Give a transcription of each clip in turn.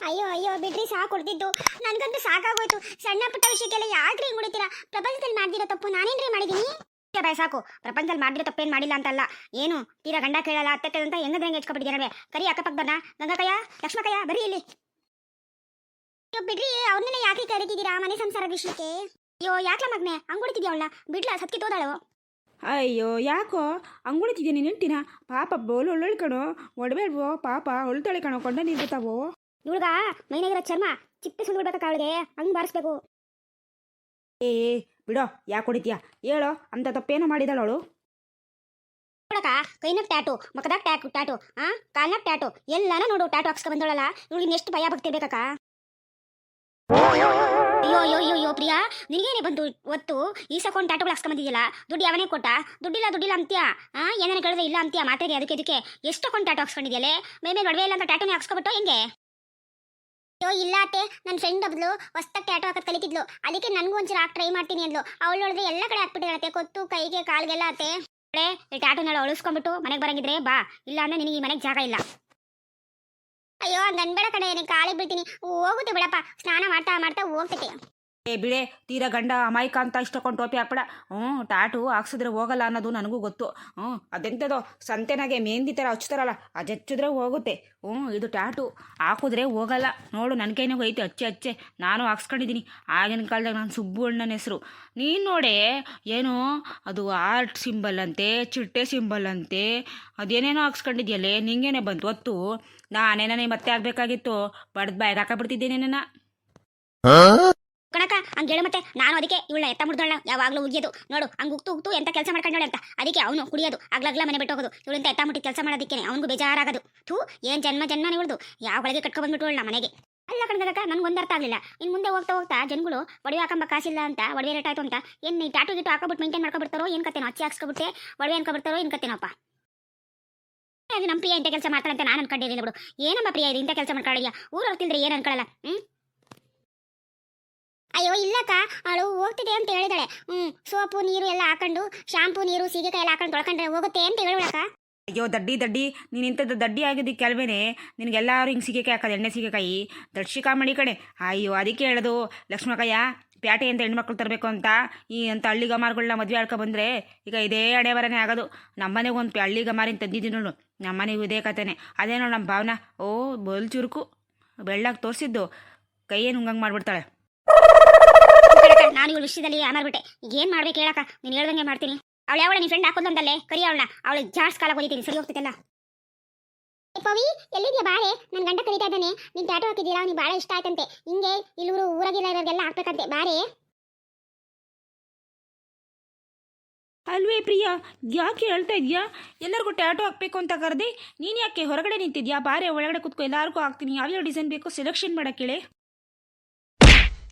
ಅಯ್ಯೋ ಅಯ್ಯೋ ಬಿಡ್ರಿ ಸಾಕು ಕೊಡ್ತಿದ್ದು. ನನ್ಗಂತೂ ಸಾಕಾಗೋಯ್ತು. ಸಣ್ಣ ಪುಟ್ಟ ವಿಷಯಕ್ಕೆಲ್ಲ ಯಾಕ್ರಿ ಹಿಂಗ್ ಹೊಡಿತೀರಾ? ಪ್ರಪಂಚದಲ್ಲಿ ಮಾಡ್ದಿರೋ ತಪ್ಪು ನಾನೇನ್ರಿ ಮಾಡಿದೀನಿ? ಬಾಯ್ ಸಾಕು. ಪ್ರಪಂಚದಲ್ಲಿ ಮಾಡಿರೋ ತಪ್ಪೇನ್ ಮಾಡಿಲ್ಲ ಅಂತಲ್ಲ. ಏನು ತೀರಾ ಗಂಡ ಕೇಳಲ್ಲ ಅತ್ತೆ ಅಂತ ಹೆಂಗಂದ್ರೆ ಹೆಂಗೆ ಹೆಚ್ಕೊಬಿಟ್ಟಿದ್ದೀರ? ಕರಿ ಅಕ್ಕಪಕ್ಕದನ್ನ ಗಂಗಕಯ್ಯ ಲಕ್ಷ್ಮಕಯ್ಯ ಬರೀ ಇಲ್ಲಿ. ಅಯ್ಯೋ ಬಿಡ್ರಿ, ಅವ್ರನ್ನೆಲ್ಲ ಯಾಕೆ ಕರೀತಿದ್ದೀರಾ ಮನೆ ಸಂಸಾರ ವಿಷಯಕ್ಕೆ? ಅಯ್ಯೋ ಯಾಕ್ಲ ಮಗ್ನೆ ಹಂಗ್ ಹೊಡಿತಿದ್ಯಾ ಅವಳ? ಬಿಡ್ಲಾ ಸತ್ಕಿ ತೋದಾಳು. ಅಯ್ಯೋ ಯಾಕೋ ಹಂಗುಳಿತಿದ್ಯಾ ನೀನು ಹೆಂಡ್ತಿನ? ಪಾಪ ಬೋಲು ಒಳ್ಳೊಳ್ಳಿ ಕಣೋ, ಒಡಬೇಡ್ವೋ ಪಾಪ ಒಳ್ತಾಳೆ ಕಣೋ, ಕೊಂಡ ನೀರು ಗೊತ್ತಾವೋ. ಇವ್ಳಗ ಮೈನಾಗಿರೋ ಚರ್ಮ ಚಿಪ್ಪೆ ಸುಲ್ಬಿಡ್ಬೇಕ ಅವಳಿಗೆ, ಹಂಗ್ ಬಾರಿಸ್ಬೇಕು. ಏ ಬಿಡೋ, ಯಾಕೆ ಹೊಡಿತೀಯಾ ಹೇಳೋ? ಅಂತ ತಪ್ಪೇನೋ ಮಾಡಿದಾಳು ಅವಳು. ನೋಡಕ ಕೈನಾಗ ಟ್ಯಾಟು, ಮಕದಾಗ ಟ್ಯಾಟು, ಕಾಲ್ನಾಗ ಟ್ಯಾಟು, ಎಲ್ಲಾನ ನೋಡು ಟ್ಯಾಟು ಹಾಕ್ಸ್ಕೊಂಡ್ ಬಂದೋಳಲ್ಲ. ಇವಳಿಗೆ ಎಷ್ಟು ಭಯ ಭಕ್ತಿ ಬೇಕಕ್ಕ? ಅಯ್ಯೋ ಅಯ್ಯೋ ಅಯ್ಯೋ ಅಯ್ಯೋ ಪ್ರಿಯಾ, ನಿನಗೇನೆ ಬಂತು ಒತ್ತು ಈಸಕೊಂಡು ಟ್ಯಾಟುಗಳು ಹಾಕ್ಸ್ಕೊಂಡ್ ಬಂದಿದ್ಯಲ್ಲ? ದುಡ್ಡು ಯಾವನೇ ಕೊಟ್ಟ? ದುಡ್ಡಿಲ್ಲ ಅಂತ್ಯಾ? ಏನೇನು ಕೇಳಿದ್ರೆ ಇಲ್ಲ ಅಂತ್ಯಾ ಮಾತೆಗೆ? ಅದಕ್ಕೆ ಎಷ್ಟೊಂದು ಟ್ಯಾಟು ಹಾಕ್ಸ್ಕೊಂಡಿದ್ಯಲ್ಲ? ಮೇಲೆ ಒಡವೆ ಇಲ್ಲ ಅಂತ ಟ್ಯಾಟುನೇ ಹಾಕ್ಸ್ಕೊಬಿಟ್ಟು ಹೆಂಗೆ? ಅಯ್ಯೋ ಇಲ್ಲ ಅತ್ತೆ, ನನ್ನ ಫ್ರೆಂಡ್ ಒಬ್ಳು ಹೊಸ್ತಾಗ ಟ್ಯಾಟು ಹಾಕತ್ ಕಲಿತಿದ್ಲು. ಅದಕ್ಕೆ ನನಗೂ ಒಂಚೂರು ಹಾಕಿ ಟ್ರೈ ಮಾಡ್ತೀನಿ ಅಂದ್ಲು. ಅವಳು ನೋಡಿದ್ರೆ ಎಲ್ಲ ಕಡೆ ಹಾಕ್ಬಿಟ್ಟಿರತ್ತೆ, ಕೊತ್ತು ಕೈಗೆ ಕಾಲ್ಗೆಲ್ಲ ಅತ್ತೆ. ಟ್ಯಾಟುನೆಲ್ಲ ಉಳಿಸ್ಕೊಂಡ್ಬಿಟ್ಟು ಮನೆಗೆ ಬರಂಗಿದ್ರೆ ಬಾ, ಇಲ್ಲ ಅಂದ್ರೆ ನಿನಗೆ ಈ ಮನೆಗೆ ಜಾಗ ಇಲ್ಲ. ಅಯ್ಯೋ ಹಂಗನ್ಬೇಡ ಕಡೆ, ನೀನು ಕಾಲಿಗೆ ಬೀಳ್ತೀನಿ. ಹೋಗುತ್ತೆ ಬಿಡಪ್ಪ, ಸ್ನಾನ ಮಾಡ್ತಾ ಮಾಡ್ತಾ ಹೋಗ್ತೈತೆ. ಏ ಬಿಡೆ, ತೀರಾ ಗಂಡ ಅಮಾಯಕ ಅಂತ ಇಷ್ಟಕೊಂಡು ಟೋಪಿ ಹಾಕ್ಬೇಡ. ಟ್ಯಾಟು ಹಾಕ್ಸಿದ್ರೆ ಹೋಗಲ್ಲ ಅನ್ನೋದು ನನಗೂ ಗೊತ್ತು. ಅದೆಂಥದೋ ಸಂತೆನಾಗೆ ಮೆಹಂದಿ ಥರ ಹಚ್ತಾರಲ್ಲ, ಅದು ಹಚ್ಚಿದ್ರೆ ಹೋಗುತ್ತೆ. ಇದು ಟ್ಯಾಟು ಹಾಕಿದ್ರೆ ಹೋಗಲ್ಲ. ನೋಡು ನನ್ನ ಕೈನಾಗೂ ಐತೆ, ಹಚ್ಚೆ ನಾನು ಹಾಕ್ಸ್ಕೊಂಡಿದ್ದೀನಿ. ಆಗಿನ ಕಾಲದಾಗ ನಾನು ಸುಬ್ಬು ಅಣ್ಣನ ಹೆಸರು. ನೀನು ನೋಡೆ ಏನು ಅದು ಆರ್ಟ್ ಸಿಂಬಲ್ ಅಂತೆ, ಚಿಟ್ಟೆ ಸಿಂಬಲ್ ಅಂತೆ, ಅದೇನೇನೋ ಹಾಕ್ಸ್ಕೊಂಡಿದ್ಯಲ್ಲೇ, ನಿಂಗೇನೆ ಬಂತು ಹೊತ್ತು. ನಾನೇನೇ ಮತ್ತೆ ಆಗಬೇಕಾಗಿತ್ತು, ಬಡ್ದು ಬಾಯಿಗೆ ಹಾಕಬಿಡ್ತಿದ್ದೇನೆ ನನ್ನ ಕಣಕ. ಹಂಗೆ ಹೇಳು ಮತ್ತೆ. ನಾನು ಅದಕ್ಕೆ ಇವಳ ಎತ್ತ ಮುಡ್ದೋಳ ಯಾವಾಗಲೂ ಉಗಿಯೋದು ನೋಡು, ಹಂಗೆ ಉಗ್ತು ಎಂತ ಕೆಲಸ ಮಾಡ್ಕೊಂಡೋಳೆ ಅಂತ. ಅದಕ್ಕೆ ಅವನು ಕುಡಿಯೋದು ಆಗ್ಲಾಗ್ಲ ಮನೆ ಬಿಟ್ಟು ಹೋಗೋದು. ಇವಳಿಂದ ಎತ್ತ ಮುಟ್ಟಿ ಕೆಲಸ ಮಾಡೋದಕ್ಕೆ ಅವನಿಗೂ ಬೇಜಾರಾಗೋದು. ಥೂ, ಏನ್ ಜನ್ಮ ಇವಳ್ದು. ಯಾವ ಒಳಗೆ ಕಟ್ಕೊಂಡ್ಬಂದ್ಬಿಟ್ಟು ನಾ ಮನೆಗೆ. ಅಲ್ಲ ಕಣಗಕ್ಕ, ನನ್ಗೊಂದು ಅರ್ಥ ಆಗಲಿಲ್ಲ. ಇನ್ನು ಮುಂದೆ ಹೋಗ್ತಾ ಜನಗಳು ಒಡವೆ ಹಾಕಂಬ ಕಾಸಿಲ್ಲ ಅಂತ, ಒಡವೆ ರೇಟ್ ಆಯ್ತು ಅಂತ ಏನು ಟ್ಯಾಟು ಗಿಟ್ಟು ಹಾಕೋಬಿಟ್ಟು ಮೇಂಟೈನ್ ಮಾಡ್ಕೊಬಿಡ್ತಾರೋ ಏನು ಕತ್ತೇನೋ? ಅಚ್ಚಿ ಹಾಕ್ಸ್ಕೊಬಿಟ್ಟೆ ಒಡವೆ ಅನ್ಕೊಬಿಡ್ತಾರೋ ಏನು ಕತ್ತೇನಪ್ಪ? ಅದು ನಮ್ಮ ಪ್ರಿಯ ಇಂಥ ಕೆಲಸ ಮಾಡ್ತಾಳೆ ಅಂತ ನಾನು ಅನ್ಕೊಂಡಿರಲಿಲ್ಲ ಬಿಡು. ಏನಮ್ಮ ಪ್ರಿಯ ಇದು ಇಂಥ ಕೆಲಸ ಮಾಡ್ಕೊಳ್ಳಯ್ಯ? ಊರು ಹೊರ್ತಿಲ್ದ್ರೆ ಏನು ಅನ್ಕೊಳ್ಳಲ್ಲ. ಅಯ್ಯೋ ಇಲ್ಲಕ್ಕ, ಅವಳು ಹೋಗ್ತಿದೆ ಅಂತ ಹೇಳಿದಾಳೆ. ಸೋಪು ನೀರು ಎಲ್ಲ ಹಾಕೊಂಡು, ಶಾಂಪೂ ನೀರು ಸೀಗೆಕಾಯಿ ಎಲ್ಲ ಹಾಕೊಂಡು ತೊಳ್ಕೊಂಡ್ರೆ ಹೋಗುತ್ತೆ ಅಂತ ಹೇಳೋಳಕ್ಕ. ಅಯ್ಯೋ ದಡ್ಡಿ ನೀನು ಇಂಥದ್ದು ದಡ್ಡಿ ಆಗಿದ್ದಕ್ಕೆ ಕೆಲವೇನೆ ನಿನಗೆಲ್ಲರೂ ಹಿಂಗೆ ಸೀಗೆಕಾಯಿ ಹಾಕೋದು, ಎಣ್ಣೆ ಸೀಗೆಕಾಯಿ ದರ್ಶಿಕಾ ಮಡಿ ಕಡೆ. ಅಯ್ಯೋ ಅದಕ್ಕೆ ಹೇಳೋದು ಲಕ್ಷ್ಮಕ್ಕಯ್ಯ, ಪ್ಯಾಟೆ ಅಂತ ಹೆಣ್ಮಕ್ಳು ತರಬೇಕು ಅಂತ ಈ ಅಂತ ಹಳ್ಳಿ ಗಮಾರುಗಳನ್ನ ಮದುವೆ ಬಂದರೆ ಈಗ ಇದೇ ಹಣೆ ಬರನೇ ಆಗೋದು. ನಮ್ಮನೆಗೆ ಒಂದು ಹಳ್ಳಿ ಗಮಾರಿನ ತಂದಿದ್ದೀನಿ ನೋಡು, ನಮ್ಮನೆಗೂ ಇದೇ ಕತೆನೆ. ಅದೇನೋ ನಮ್ಮ ಭಾವನ ಬಲ್ ಚುರುಕು, ಬೆಳ್ಳಾಗಿ ತೋರಿಸಿದ್ದು ಕೈಯೇನು ಹಂಗಂಗೆ ಮಾಡಿಬಿಡ್ತಾಳೆ. ನಾನು ಇವಳ ವಿಷಯದಲ್ಲಿ ಯಾಮಾರ್ಬಿಟ್ಟೆ. ಈಗ ಏನು ಮಾಡ್ಬೇಕು ಹೇಳಕ್ಕ? ನೀನು ಹೇಳ್ದಂಗೆ ಮಾಡ್ತೀನಿ. ಅವಳು ಯಾವಳ ನಿನ್ನ ಫ್ರೆಂಡ್ ಹಾಕೋದಂತಲ್ಲೇ, ಕರಿ ಅವಳು ಜಾಸ್ತಿ ಕಾಲ ಓದಿತೀನಿ, ಸರಿ ಹೋಗ್ತೈತಲ್ಲ. ಪವಿ ಎಲ್ಲಿದ್ಯಾ? ಬಾಳೆ, ನನ್ನ ಗಂಡ ಕರೀತಾ ಇದ್ದಾನೆ. ನೀನು ಟ್ಯಾಟು ಹಾಕಿದ್ದೀರಾ, ನೀನು ಭಾಳ ಇಷ್ಟ ಆಯ್ತಂತೆ. ಹಿಂಗೆ ಇಲ್ಲೂರು ಊರಾಗಿರೋರಿಗೆಲ್ಲ ಹಾಕ್ಬೇಕಂತೆ, ಬಾರೆ. ಅಲ್ವೇ ಪ್ರಿಯಾ, ಯಾಕೆ ಹೇಳ್ತಾ ಇದೆಯಾ? ಎಲ್ಲರಿಗೂ ಟ್ಯಾಟು ಹಾಕಬೇಕು ಅಂತ ಕರೆದೆ, ನೀನು ಯಾಕೆ ಹೊರಗಡೆ ನಿಂತಿದ್ಯಾ? ಬಾರೆ ಒಳಗಡೆ ಕೂತ್ಕೊ, ಎಲ್ಲರಿಗೂ ಹಾಕ್ತೀನಿ. ಯಾವ್ಯಾವ ಡಿಸೈನ್ ಬೇಕೋ ಸೆಲೆಕ್ಷನ್ ಮಾಡೋಕ್ಕೇಳೆ.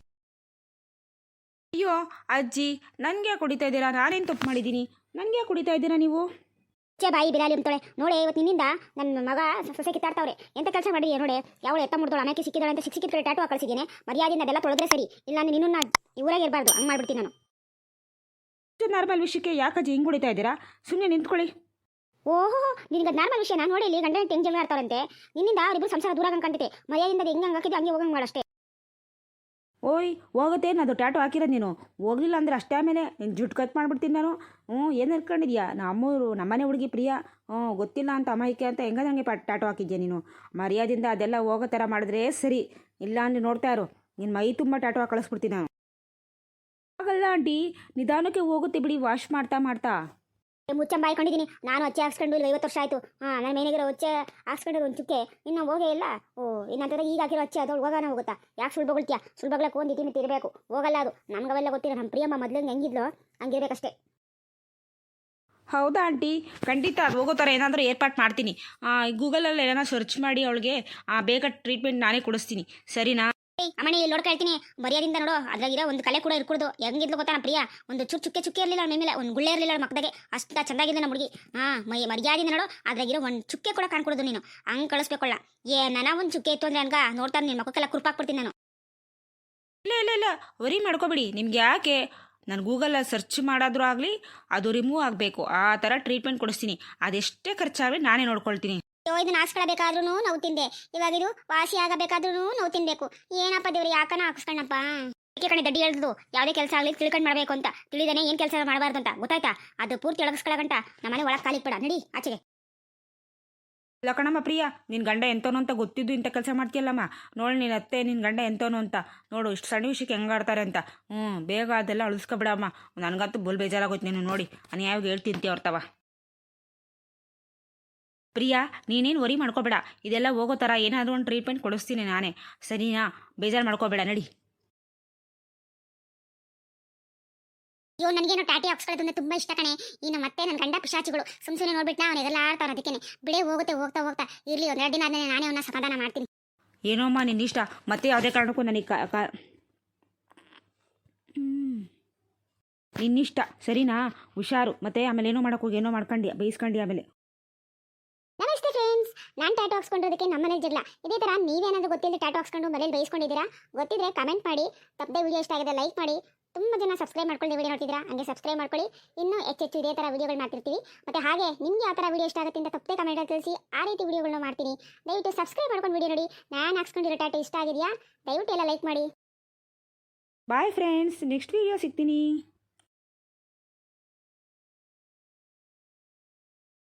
ಅಯ್ಯೋ ಅಜ್ಜಿ, ನನಗೆ ಯಾಕೆ ಕುಡಿತಾ ಇದ್ದೀರಾ? ನಾನೇನು ತಪ್ಪು ಮಾಡಿದ್ದೀನಿ? ನನಗೆ ಯಾಕೆ ಕುಡಿತಾ ಇದ್ದೀರಾ ನೀವು? ಬಾಯಿ ಬಿಡಾಲಿ ಅಂತಾಳೆ ನೋಡೆ. ಇವತ್ತು ನಿನ್ನಿಂದ ನನ್ನ ಮಗ ಸೊಸೆ ಕಿತ್ತಾಡ್ತಾವ್ರೆ. ಎಂತ ಕೆಲಸ ಮಾಡಿ ನೋಡೆ. ಯಾವಳು ಎತ್ತ ಮುಡ್ದೋಳು, ಆಮೇಲೆ ಸಿಕ್ಕಿದಾಳೆ ಅಂತ ಸಿಕ್ಕಿದ್ರೆ ಟ್ಯಾಟು ಹಾಕಳಿಸಿದ್ದೀನಿ. ಮರ್ಯಾದೆಯಿಂದ ಅದೆಲ್ಲ ತೊಳೆದ್ರೆ ಸರಿ, ಇಲ್ಲ ಅಂದ್ರೆ ನಿನ್ನ ಊರಾಗ ಇರಬಾರ್ದು. ಹಂಗೆ ಮಾಡ್ಬಿಡ್ತೀನಿ ನಾನು. ನಾರ್ಮಲ್ ವಿಷಯಕ್ಕೆ ಯಾಕಜ್ಜಿ ಹಿಂಗೆ ಕುಡಿತಾ ಇದ್ದೀರಾ? ಸುಮ್ಮನೆ ನಿಂತ್ಕೊಳ್ಳಿ. ಓಹೋ, ನಿನಗೆ ನಾರ್ಮಲ್ ವಿಷಯ. ನಾನು ನೋಡಿ ಇಲ್ಲಿ ಗಂಡನ ತೆಂಗ್ ಜಗಳ ಆಡ್ತಾರಂತೆ. ನಿನ್ನಿಂದ ಅವರಿಬ್ಬರು ಸಂಸಾರ ದೂರ ಕಾಣ್ತೈತೆ. ಮರ್ಯಾದೆಯಿಂದ ಹೆಂಗೆ ಹಾಕಿದ್ದು ಹಂಗೆ ಹೋಗಂಗೆ ಮಾಡಷ್ಟೇ. ಓಯ್ ಹೋಗುತ್ತೆ, ಅದು ಟ್ಯಾಟು ಹಾಕಿರೋದು ನೀನು. ಹೋಗಲಿಲ್ಲ ಅಂದರೆ ಅಷ್ಟೇ, ಆಮೇಲೆ ನೀನು ಜುಟ್ಟು ಕಟ್ ಮಾಡಿಬಿಡ್ತೀನಿ ನಾನು. ಏನು ಅನ್ಕೊಂಡಿದ್ಯಾ? ನಮ್ಮೂರು ನಮ್ಮನೆ ಹುಡುಗಿ ಪ್ರಿಯಾ, ಗೊತ್ತಿಲ್ಲ ಅಂತ ಅಮಾಯಿಕೆ ಅಂತ ಹೆಂಗಂಗೆ ಟ್ಯಾಟು ಹಾಕಿದ್ಯಾ ನೀನು? ಮರ್ಯಾದೆಯಿಂದ ಅದೆಲ್ಲ ಹೋಗೋ ಥರ ಮಾಡಿದ್ರೆ ಸರಿ, ಇಲ್ಲ ಅಂದರೆ ನೋಡ್ತಾ ಇರು, ನಿನ್ನ ಮೈ ತುಂಬ ಟ್ಯಾಟು ಹಾಕಳಿಸ್ಬಿಡ್ತೀನಿ ನಾನು. ಆಗಲ್ಲ ಆಂಟಿ, ನಿಧಾನಕ್ಕೆ ಹೋಗುತ್ತೆ ಬಿಡಿ, ವಾಶ್ ಮಾಡ್ತಾ. ಮುಚ್ಚಂಬ ಹಾಕೊಂಡಿದ್ದೀನಿ ನಾನು. ಅಚ್ಚೆ ಹಾಕ್ಸ್ಕೊಂಡು ಇಲ್ಲಿ 50 ವರ್ಷ ಆಯಿತು. ನನ್ನ ಮೇನಾಗಿರೋ ಅಚ್ಚೆ ಹಾಕ್ಸ್ಕೊಂಡಿರೋ ಒಂದು ಚುಕ್ಕೆ ಇನ್ನೂ ಹೋಗೇ ಇಲ್ಲ. ಇನ್ನಂತಂದ್ರೆ ಈಗ ಹಾಕಿರೋ ಅಚ್ಚೆ ಅದೊಳಗೆ ಹೋಗೋಣ ಹೋಗುತ್ತಾ? ಯಾಕೆ ಸುಳ್ಬಗಳ್ತೀಯ? ಸುಳ್ಬಗ್ಲಕ್ಕೆ ಒಂದು ಇತಿ ಮಿತಿ ಇರಬೇಕು, ಹೋಗಲ್ಲ ಅದು. ನಮ್ಗವೆಲ್ಲ ಗೊತ್ತಿಲ್ಲ. ನಮ್ಮ ಪ್ರಿಯಮ್ಮ ಮೊದಲು ಹೆಂಗಿದ್ಲು ಹಂಗಿರ್ಬೇಕಷ್ಟೇ. ಹೌದಾ ಆಂಟಿ? ಖಂಡಿತ ಅದು ಹೋಗೋ ಥರ ಏನಾದರೂ ಏರ್ಪಾಟ್ ಮಾಡ್ತೀನಿ. ಗೂಗಲಲ್ಲಿ ಏನೋ ಸರ್ಚ್ ಮಾಡಿ ಅವಳಿಗೆ ಬೇಗ ಟ್ರೀಟ್ಮೆಂಟ್ ನಾನೇ ಕೊಡಿಸ್ತೀನಿ, ಸರಿನಾ? ಅಮ್ಮನಿ ಇಲ್ಲಿ ನೋಡ್ಕೊಳ್ತೀನಿ. ಮರ್ಯಾದಿಂದ ನೋಡು, ಅದ್ರಾಗಿರೋ ಒಂದು ಕಲೆ ಕೂಡ ಇರ್ಕೊಡ್ದು. ಹೆಂಗಿದ್ಲು ಗೊತ್ತಾ ನಮ್ಮ ಪ್ರಿಯ? ಒಂದು ಚುಕ್ಕೆ ಇರಲಿಲ್ಲ ನನ್ನ ಮೇಲೆ, ಒಂದು ಗುಳ್ಳೆ ಇರಲಿಲ್ಲ ಮಕ್ಕದಾಗೆ. ಅಷ್ಟ ಚಂದಾಗಿದೆ ನಮ್ಮ ಹುಡುಗಿ. ಮರ್ಯಾದಿಂದ ನೋಡು, ಅದ್ರಾಗಿರೋ ಒಂದು ಚುಕ್ಕೆ ಕೂಡ ಕಾಣ್ಕೊಡೋದು ನೀನು. ಹಂಗೆ ಕಳಿಸ್ಬೇಕೊಳ್ಳ. ನನ್ನ ಒಂದು ಚುಕ್ಕೆ ಇತ್ತು ಅಂದ್ರೆ ಹಂಗ ನೋಡ್ತಾನೆ ನಿನ್ನ ಮಕ್ಕಕ್ಕೆಲ್ಲ ಕುರುಪಾಕ್ಬಿಡ್ತೀನಿ ನಾನು. ಇಲ್ಲ ವರಿ ಮಾಡ್ಕೋಬೇಡಿ. ನಿಮ್ಗೆ ಯಾಕೆ? ನಾನು ಗೂಗಲಲ್ಲಿ ಸರ್ಚ್ ಮಾಡೋದ್ರೂ ಆಗಲಿ, ಅದು ರಿಮೂವ್ ಆಗಬೇಕು, ಆ ಥರ ಟ್ರೀಟ್ಮೆಂಟ್ ಕೊಡಿಸ್ತೀನಿ. ಅದೆಷ್ಟೇ ಖರ್ಚಾಗಲಿ ನಾನೇ ನೋಡ್ಕೊಳ್ತೀನಿ. ಅಯ್ಯೋ ಇದನ್ನ ಹಾಕ್ಸ್ಕೊಳ್ಬೇಕಾದ್ರೂ ನೋವು ತಿಂದೆ, ಇವಾಗ ಇದು ವಾಸಿ ಆಗಬೇಕಾದ್ರೂ ನೋವು ತಿನ್ಬೇಕು. ಏನಪ್ಪ ದೇವ್ರಿ ಯಾಕನ ಹಾಕ್ಸ್ಕೊಂಡಪ್ಪ. ಅದಕ್ಕೆ ಕಣೆ ದಡ್ಡಿ ಹೇಳ್ದು ಯಾವುದೇ ಕೆಲಸ ಆಗಲಿ ತಿಳ್ಕೊಂಡು ಮಾಡಬೇಕು ಅಂತ, ತಿಳಿದೇನೆ ಏನು ಕೆಲಸ ಮಾಡಬಾರ್ದು ಅಂತ ಗೊತ್ತಾಯ್ತಾ? ಅದು ಪೂರ್ತಿ ಒಳಗಿಸ್ಕೊಳ್ಳೋಗಂಟ ನಮ್ಮನೆ ಒಳಗೆ ಕಾಲಿಗೆ ಬಿಡ, ನಡಿ ಆಚೆಗೆ. ಇಲ್ಲ ಕಣಮ್ಮ ಪ್ರಿಯಾ, ನಿನ್ನ ಗಂಡ ಎಂತೋನು ಅಂತ ಗೊತ್ತಿದ್ದು ಇಂಥ ಕೆಲಸ ಮಾಡ್ತೀಯಲ್ಲಮ್ಮ. ನೋಡಿ ನಿನ್ನ ಅತ್ತೆ ನಿನ್ನ ಗಂಡ ಎಂತೋನು ಅಂತ ನೋಡು, ಇಷ್ಟು ಸಣ್ಣ ವಿಷಯಕ್ಕೆ ಹೆಂಗೆ ಆಡ್ತಾರೆ ಅಂತ. ಬೇಗ ಅದೆಲ್ಲ ಅಳಿಸ್ಕೊಬಿಡಮ್ಮ. ನನಗಂತೂ ಬುಲ್ ಬೇಜಾರಾಗೋಯ್ತು ನೀನು ನೋಡಿ, ನಾನು ಯಾವಾಗ ಹೇಳ್ತಿಂತಿ ಅವ್ರ್ತವ. ಪ್ರಿಯಾ ನೀನೇನು ವರಿ ಮಾಡ್ಕೋಬೇಡ, ಇದೆಲ್ಲ ಹೋಗೋ ಥರ ಏನಾದರೂ ಒಂದು ಟ್ರೀಟ್ಮೆಂಟ್ ಕೊಡಿಸ್ತೀನಿ ನಾನೇ, ಸರಿನಾ? ಬೇಜಾರು ಮಾಡ್ಕೋಬೇಡ, ನಡಿ. ಅಯ್ಯೋ ನನಗೇನೋ ಟ್ಯಾಟಿ ಹಾಕ್ಸ್ಕೊಳ್ಳೋದು ಅಂದ್ರೆ ತುಂಬಾ ಇಷ್ಟ ಕಣೆ. ಈ ನಮ್ಮ ಮತ್ತೆ ನನ್ನ ಗಂಡ ಪಿಶಾಚಿಗಳು ಸುಮ್ಮನೆ ನೋಡ್ಬಿಟ್ಟು ಅವನಿಗೆಲ್ಲ ಆಡ್ತಾರ. ಅದಕ್ಕೆ ಬಿಡೇ ಹೋಗುತ್ತೆ, ಹೋಗ್ತಾ ಹೋಗ್ತಾ ಇರ್ಲಿ, ಒಂದೆರಡು ದಿನ ಆದ್ಮೇಲೆ ನಾನೇ ಅವನ್ನ ಸಮಾಧಾನ ಮಾಡ್ತೀನಿ. ಏನೋ ಅಮ್ಮ ನಿನ್ನಿಷ್ಟ, ಮತ್ತೆ ಯಾವುದೇ ಕಾರಣಕ್ಕೂ ನನಗೆ ನಿನ್ನಿಷ್ಟ ಸರಿನಾ? ಹುಷಾರು, ಮತ್ತೆ ಆಮೇಲೆ ಏನೋ ಮಾಡೋಕ್ಕೋಗಿ ಏನೋ ಮಾಡ್ಕೊಂಡು ಬೈಸ್ಕೊಂಡು ಆಮೇಲೆ. ನಮಸ್ತೆ ಫ್ರೆಂಡ್ಸ್, ನಾನು ಟ್ಯಾಟೋ ಹಾಕ್ಸ್ಕೊಂಡಿರೋದಕ್ಕೆ ನಮ್ಮ ಮನೇಲಿ ಜಗಳ. ಇದೇ ಥರ ನೀವೇನಾದರೂ ಗೊತ್ತಿಲ್ಲದೆ ಟ್ಯಾಟೋ ಹಾಕ್ಸ್ಕೊಂಡು ಮನೇಲಿ ಬೈಸ್ಕೊಂಡಿದ್ದೀರಾ? ಗೊತ್ತಿದ್ರೆ ಕಮೆಂಟ್ ಮಾಡಿ. ತಪ್ಪದೆ ವಿಡಿಯೋ ಇಷ್ಟ ಆಗಿದೆ ಲೈಕ್ ಮಾಡಿ. ತುಂಬ ಜನ ಸಬ್ಸ್ಕ್ರೈಬ್ ಮಾಡ್ಕೊಳ್ಳಿ ವಿಡಿಯೋ ನೋಡ್ತಿದ್ದೀರಾ, ಹಂಗೆ ಸಬ್ಸ್ಕ್ರೈಬ್ ಮಾಡ್ಕೊಳ್ಳಿ. ಇನ್ನೂ ಹೆಚ್ಚೆಚ್ಚು ಇದೇ ಥರ ವಿಡಿಯೋಗಳು ಮಾಡ್ತಿರ್ತೀವಿ. ಮತ್ತು ಹಾಗೆ ನಿಮಗೆ ಯಾವ ಥರ ವಿಡಿಯೋ ಇಷ್ಟ ಆಗುತ್ತೆ ಅಂತ ತಪ್ಪದೆ ಕಮೆಂಟಲ್ಲಿ ತಿಳಿಸಿ, ಆ ರೀತಿ ವಿಡಿಯೋಗಳನ್ನ ಮಾಡ್ತೀನಿ. ದಯವಿಟ್ಟು ಸಬ್ಸ್ಕ್ರೈಬ್ ಮಾಡ್ಕೊಂಡು ವಿಡಿಯೋ ನೋಡಿ. ನಾನು ಹಾಕ್ಸ್ಕೊಂಡಿರೋ ಟ್ಯಾಟೋ ಇಷ್ಟ ಆಗಿದೆಯಾ? ದಯವಿಟ್ಟು ಎಲ್ಲ ಲೈಕ್ ಮಾಡಿ. ಬಾಯ್ ಫ್ರೆಂಡ್ಸ್, ನೆಕ್ಸ್ಟ್ ವಿಡಿಯೋ ಸಿಗ್ತೀನಿ.